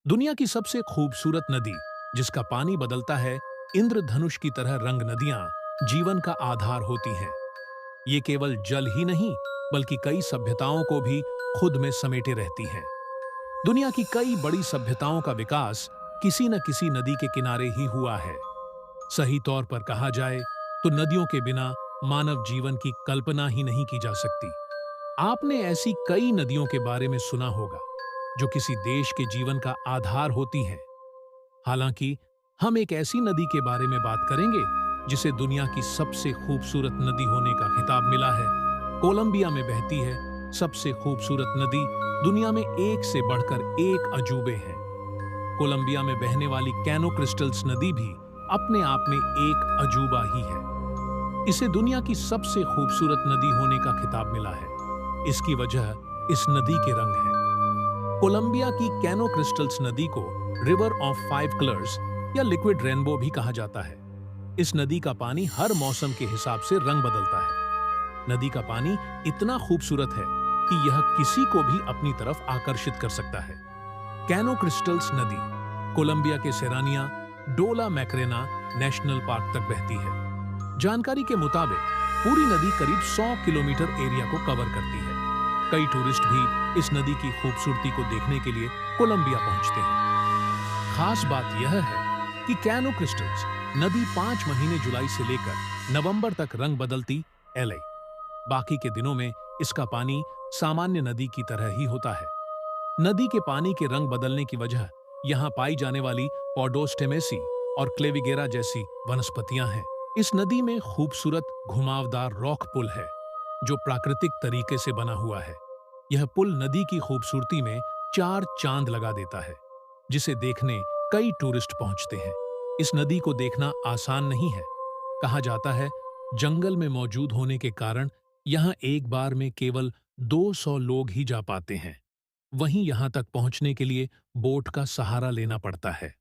दुनिया की सबसे खूबसूरत नदी, जिसका पानी बदलता है इंद्रधनुष की तरह रंग, नदियां जीवन का आधार होती हैं। ये केवल जल ही नहीं, बल्कि कई सभ्यताओं को भी खुद में समेटे रहती हैं। दुनिया की कई बड़ी सभ्यताओं का विकास किसी न किसी नदी के किनारे ही हुआ है। सही तौर पर कहा जाए तो नदियों के बिना मानव जीवन की कल्पना ही नहीं की जा सकती। आपने ऐसी कई नदियों के बारे में सुना होगा जो किसी देश के जीवन का आधार होती हैं। हालांकि हम एक ऐसी नदी के बारे में बात करेंगे जिसे दुनिया की सबसे खूबसूरत नदी होने का खिताब मिला है। कोलंबिया में बहती है सबसे खूबसूरत नदी, दुनिया में एक से बढ़कर एक अजूबे हैं। कोलंबिया में बहने वाली कैनो क्रिस्टल्स नदी भी अपने आप में एक अजूबा ही है। इसे दुनिया की सबसे खूबसूरत नदी होने का खिताब मिला है। इसकी वजह इस नदी के रंग है। कोलंबिया की कैनो क्रिस्टल्स नदी को रिवर ऑफ फाइव कलर्स या लिक्विड रेनबो भी कहा जाता है। इस नदी का पानी हर मौसम के हिसाब से रंग बदलता है। नदी का पानी इतना खूबसूरत है कि यह किसी को भी अपनी तरफ आकर्षित कर सकता है। कैनो क्रिस्टल्स नदी कोलंबिया के सेरानिया डोला मैक्रेना नेशनल पार्क तक बहती है। जानकारी के मुताबिक पूरी नदी करीब 100 किलोमीटर एरिया को कवर करती है। कई टूरिस्ट भी इस नदी की खूबसूरती को देखने के लिए कोलंबिया पहुंचते हैं। खास बात यह है कि कैनो क्रिस्टल्स नदी 5 महीने जुलाई से लेकर नवंबर तक रंग बदलती एलए। बाकी के दिनों में इसका पानी सामान्य नदी की तरह ही होता है। नदी के पानी के रंग बदलने की वजह यहाँ पाई जाने वाली पॉडोस्टेमेसी और क्लेविगेरा जैसी वनस्पतियां हैं। इस नदी में खूबसूरत घुमावदार रॉक पुल है जो प्राकृतिक तरीके से बना हुआ है। यह पुल नदी की खूबसूरती में 4 चांद लगा देता है, जिसे देखने कई टूरिस्ट पहुंचते हैं। इस नदी को देखना आसान नहीं है। कहा जाता है जंगल में मौजूद होने के कारण यहाँ एक बार में केवल 200 लोग ही जा पाते हैं। वहीं यहाँ तक पहुंचने के लिए बोट का सहारा लेना पड़ता है।